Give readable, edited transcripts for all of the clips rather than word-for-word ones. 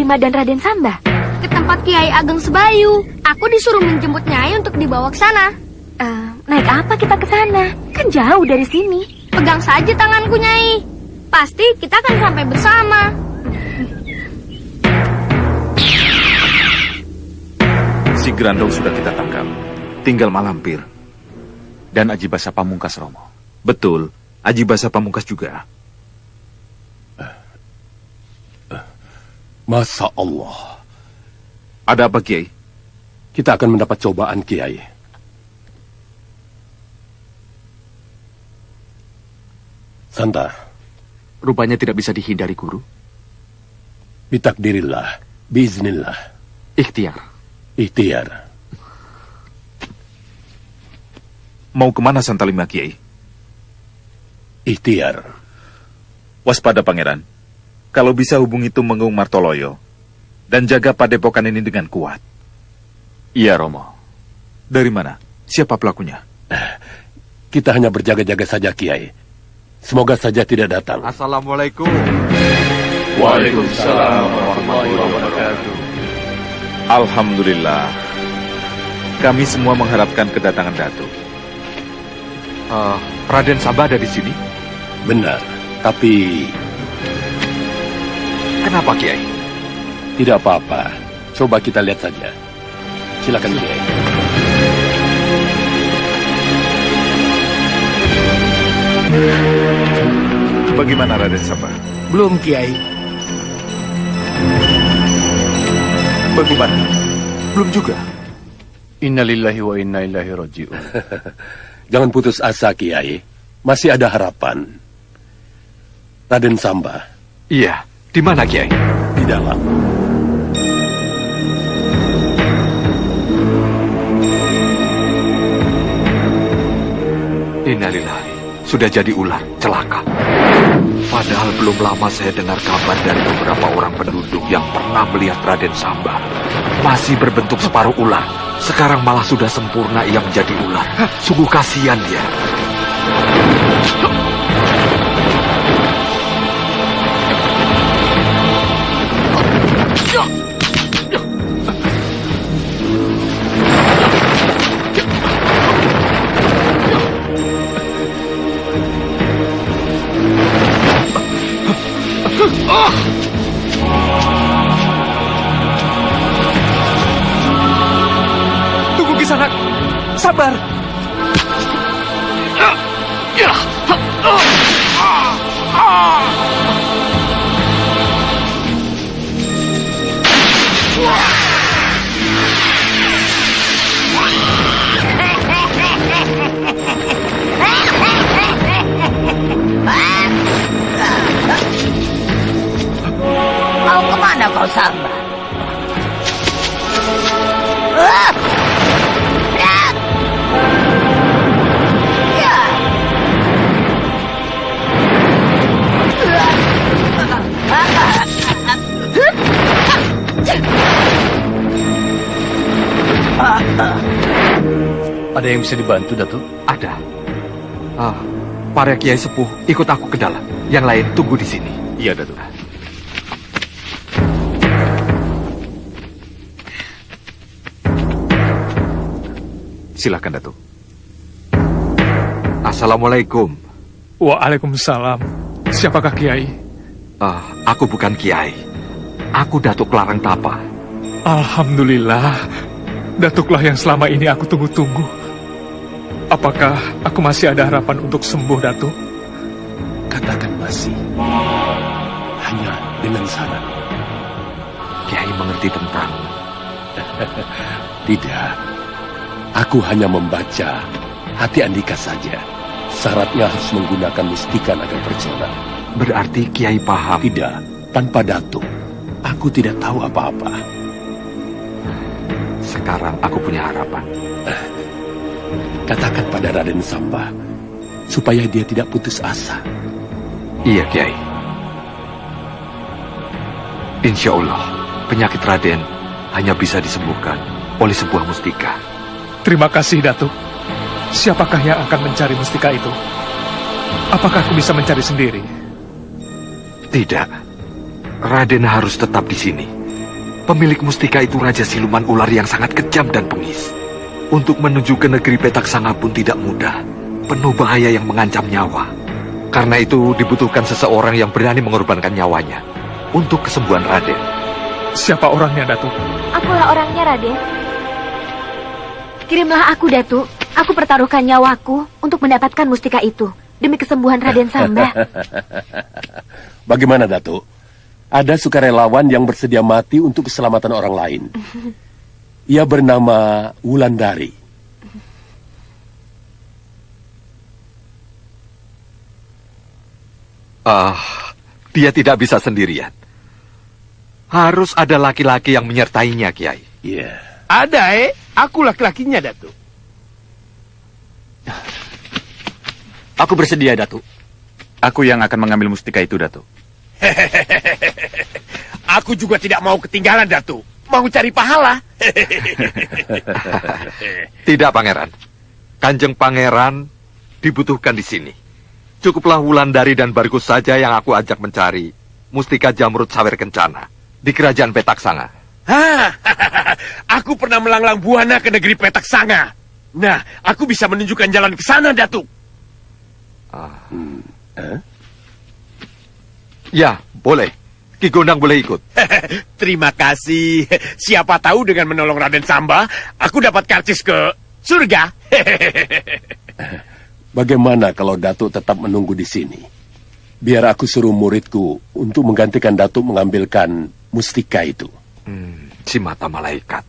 Bima dan Raden Samba? Ke tempat Kiai Ageng Sebayu. Aku disuruh menjemput Nyai untuk dibawa ke sana. Naik apa kita ke sana? Kan jauh dari sini. Pegang saja tanganku, Nyai. Pasti kita akan sampai bersama. Si Grandong sudah kita tangkap. Tinggal Malampir. Dan Aji Basa Pamungkas, Romo. Betul, Aji Basa Pamungkas juga. Masya Allah. Ada apa, Kiai? Kita akan mendapat cobaan, Kiai. Santa. Rupanya tidak bisa dihindari, Guru. Bitakdirillah, biiznillah. Ikhtiar. Ikhtiar. Mau kemana Santalima, Kiai? Ikhtiar. Waspada, Pangeran. Kalau bisa hubungi Tumenggung Martoloyo. Dan jaga padepokan ini dengan kuat. Iya, Romo. Dari mana? Siapa pelakunya? Kita hanya berjaga-jaga saja, Kiai. Semoga saja tidak datang. Assalamualaikum. Waalaikumsalam warahmatullahi wabarakatuh. Alhamdulillah. Kami semua mengharapkan kedatangan Datuk. Raden Samba ada di sini? Benar, tapi Kenapa, Kiai? tidak apa-apa. Coba kita lihat saja. Silakan, Kiai. Bagaimana Raden Samba? Belum, Kiai. Bagaimana? Belum juga. Innalillahi wa inna ilaihi raji'un. Jangan putus asa, Kiai. Masih ada harapan. Raden Samba. Iya, di mana, Kiai? Di dalam. Innalillahi. Sudah jadi ular, celaka. Padahal belum lama saya dengar kabar dari beberapa orang penduduk yang pernah melihat Raden Samba. Masih berbentuk separuh ular. Sekarang malah sudah sempurna ia menjadi ular. Sungguh kasihan dia. Tunggu, Kisanak. Sabar. Mau kemana kau, Samba? Ada yang bisa dibantu, Datuk? Ada. Para kiai sepuh, ikut aku ke dalam. Yang lain tunggu di sini. Iya, Datuk. Silakan, Datuk. Assalamualaikum. Waalaikumsalam. Siapakah Kiai? Aku bukan kiai. Aku Datuk Larang Tapa. Alhamdulillah. Datuklah yang selama ini aku tunggu-tunggu. Apakah aku masih ada harapan untuk sembuh, Datuk? Katakan masih. Hanya dengan syarat. Kiai mengerti tentang... Tidak. Aku hanya membaca hati Andika saja. Syaratnya harus menggunakan mustika naga percona. Berarti Kiai paham. Tidak, tanpa Datuk. Aku tidak tahu apa-apa. Sekarang aku punya harapan. Katakan pada Raden Samba, supaya dia tidak putus asa. Iya, Kiai. Insya Allah, penyakit Raden hanya bisa disembuhkan oleh sebuah mustika. Terima kasih, Datuk. Siapakah yang akan mencari mustika itu? Apakah aku bisa mencari sendiri? Tidak. Raden harus tetap di sini. Pemilik mustika itu Raja Siluman Ular yang sangat kejam dan bengis. Untuk menuju ke negeri Petak Sanga pun tidak mudah. Penuh bahaya yang mengancam nyawa. Karena itu dibutuhkan seseorang yang berani mengorbankan nyawanya untuk kesembuhan Raden. Siapa orangnya, Datuk? Akulah orangnya, Raden. Kirimlah aku, Datuk. Aku pertaruhkan nyawaku untuk mendapatkan mustika itu demi kesembuhan Raden Samba. Bagaimana, Datuk? Ada sukarelawan yang bersedia mati untuk keselamatan orang lain. Ia bernama Wulandari. Dia tidak bisa sendirian. Harus ada laki-laki yang menyertainya, Kiai. Iya. Ada, Aku laki-lakinya, Datuk. Aku bersedia, Datuk. Aku yang akan mengambil mustika itu, Datuk. Aku juga tidak mau ketinggalan, Datuk. Mau cari pahala. Tidak, Pangeran. Kanjeng Pangeran dibutuhkan di sini. Cukuplah Wulandari dan Bargus saja yang aku ajak mencari mustika Jamrud Sawer Kencana di kerajaan Petak Sanga. Aku pernah melanglang buana ke negeri Petak Sanga. Nah, aku bisa menunjukkan jalan ke sana, Datuk. Ya, boleh. Ki Gondang boleh ikut. Terima kasih. Siapa tahu dengan menolong Raden Samba, aku dapat karcis ke surga. Bagaimana kalau Datuk tetap menunggu di sini? Biar aku suruh muridku untuk menggantikan Datuk mengambilkan mustika itu. Si mata malaikat.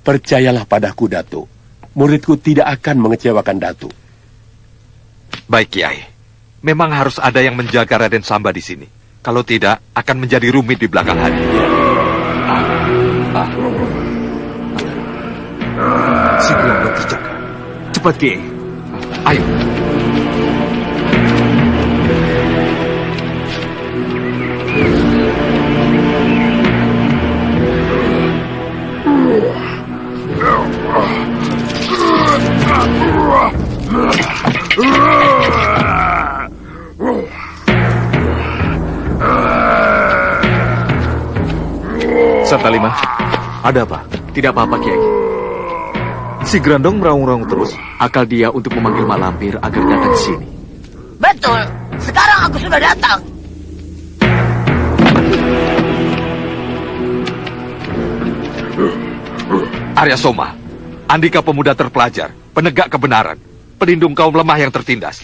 Percayalah padaku, Datuk. Muridku tidak akan mengecewakan Datuk. Baik, Kiai. Memang harus ada yang menjaga Raden Samba di sini. Kalau tidak, akan menjadi rumit di belakang hari. Segera berjaga. Cepat, Kiai. Ayo. Satalima, Ada apa? Tidak apa-apa, Kiai. si Grandong meraung-raung terus. Akal dia untuk memanggil Mak Lampir agar datang ke sini. Betul. Sekarang aku sudah datang. Arya Soma, Andika pemuda terpelajar, penegak kebenaran, pelindung kaum lemah yang tertindas.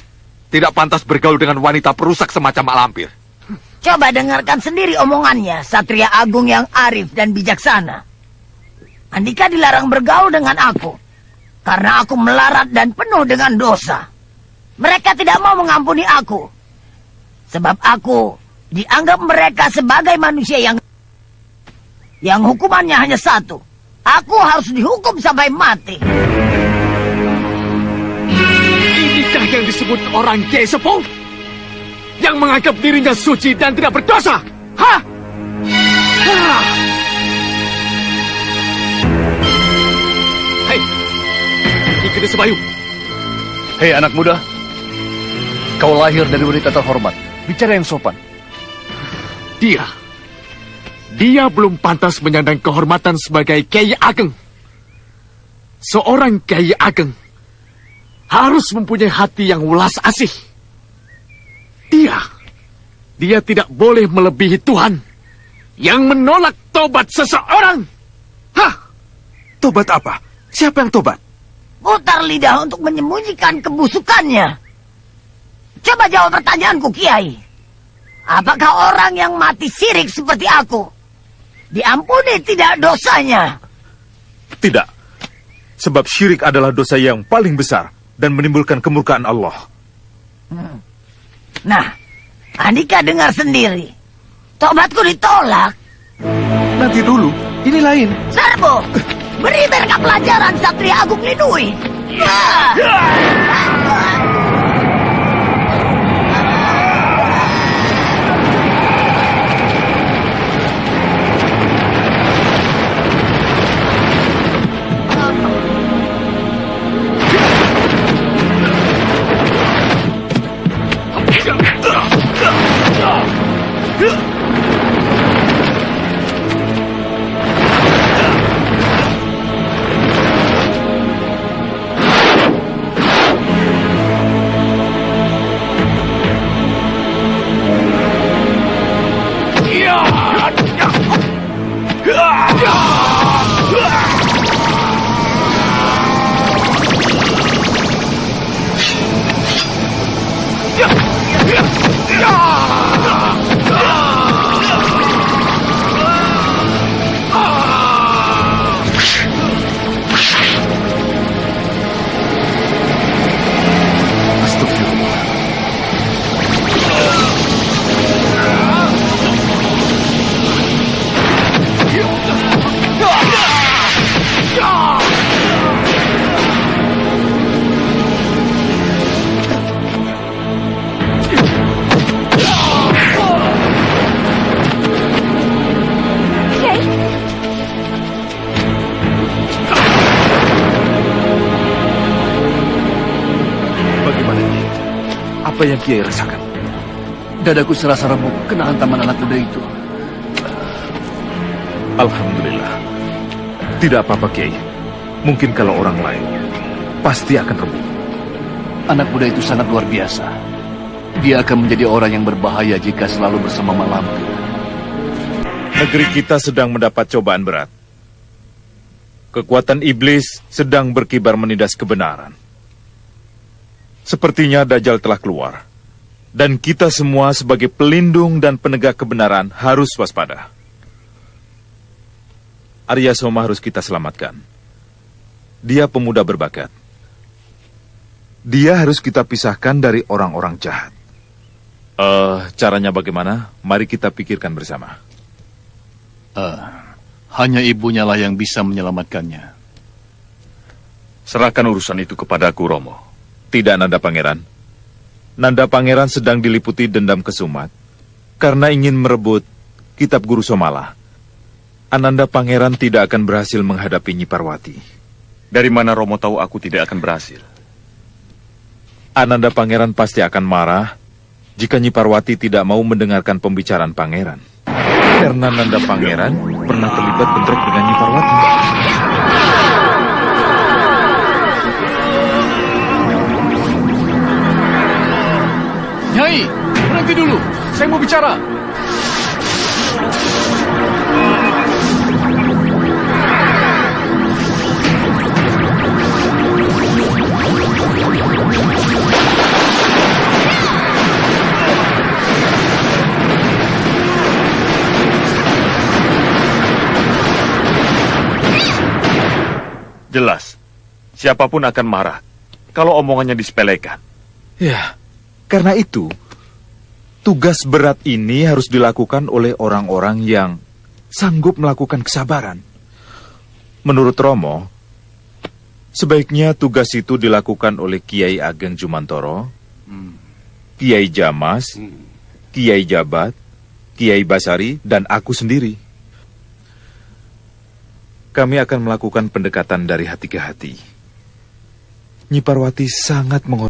Tidak pantas bergaul dengan wanita perusak semacam Mak Lampir. Coba dengarkan sendiri omongannya, Satria Agung yang arif dan bijaksana. Andika dilarang bergaul dengan aku, karena aku melarat dan penuh dengan dosa. Mereka tidak mau mengampuni aku, sebab aku dianggap mereka sebagai manusia yang hukumannya hanya satu. Aku harus dihukum sampai mati. Inikah yang disebut orang Kiai Sepuh? Yang menganggap dirinya suci dan tidak berdosa? Hah? Hei, Ki Gede Sebayu. Hei anak muda, kau lahir dari wanita terhormat. Bicara yang sopan. Dia belum pantas menyandang kehormatan sebagai Kiai Ageng. Seorang Kiai Ageng harus mempunyai hati yang welas asih. Dia tidak boleh melebihi Tuhan yang menolak tobat seseorang. Hah? Tobat apa? Siapa yang tobat? Putar lidah untuk menyembunyikan kebusukannya. Coba jawab pertanyaanku, Kiai. Apakah orang yang mati syirik seperti aku diampuni tidak dosanya? Tidak. Sebab syirik adalah dosa yang paling besar dan menimbulkan kemurkaan Allah. Nah, Andika dengar sendiri. Tobatku ditolak. Nanti dulu, ini lain. Serbo, beri mereka pelajaran Satria Agung Linui. Apa yang Kiai rasakan? Dadaku serasa remuk kena hantaman anak muda itu. Alhamdulillah. Tidak apa-apa, Kiai. Mungkin kalau orang lain, pasti akan remuk. Anak muda itu sangat luar biasa. Dia akan menjadi orang yang berbahaya jika selalu bersama malampir. Negeri kita sedang mendapat cobaan berat. Kekuatan iblis sedang berkibar menindas kebenaran. Sepertinya Dajjal telah keluar. Dan kita semua sebagai pelindung dan penegak kebenaran harus waspada. Arya Soma harus kita selamatkan. Dia pemuda berbakat. Dia harus kita pisahkan dari orang-orang jahat. Caranya bagaimana? Mari kita pikirkan bersama. Hanya ibunya lah yang bisa menyelamatkannya. Serahkan urusan itu kepadaku, Romo. Tidak, Nanda Pangeran. Nanda Pangeran sedang diliputi dendam kesumat karena ingin merebut kitab Guru Somala. Ananda Pangeran tidak akan berhasil menghadapi Nyi Parwati. Dari mana Romo tahu aku tidak akan berhasil? Ananda Pangeran pasti akan marah jika Nyi Parwati tidak mau mendengarkan pembicaraan Pangeran. Karena Nanda Pangeran pernah terlibat bentrok dengan Nyi Parwati. Nyai, berhenti dulu. Saya mau bicara. Jelas, siapapun akan marah kalau omongannya disepelekan. Ya, karena itu, tugas berat ini harus dilakukan oleh orang-orang yang sanggup melakukan kesabaran. Menurut Romo, sebaiknya tugas itu dilakukan oleh Kiai Ageng Jumantoro, Kiai Jamas, Kiai Jabat, Kiai Basari, dan aku sendiri. Kami akan melakukan pendekatan dari hati ke hati. Nyi Parwati sangat menghormati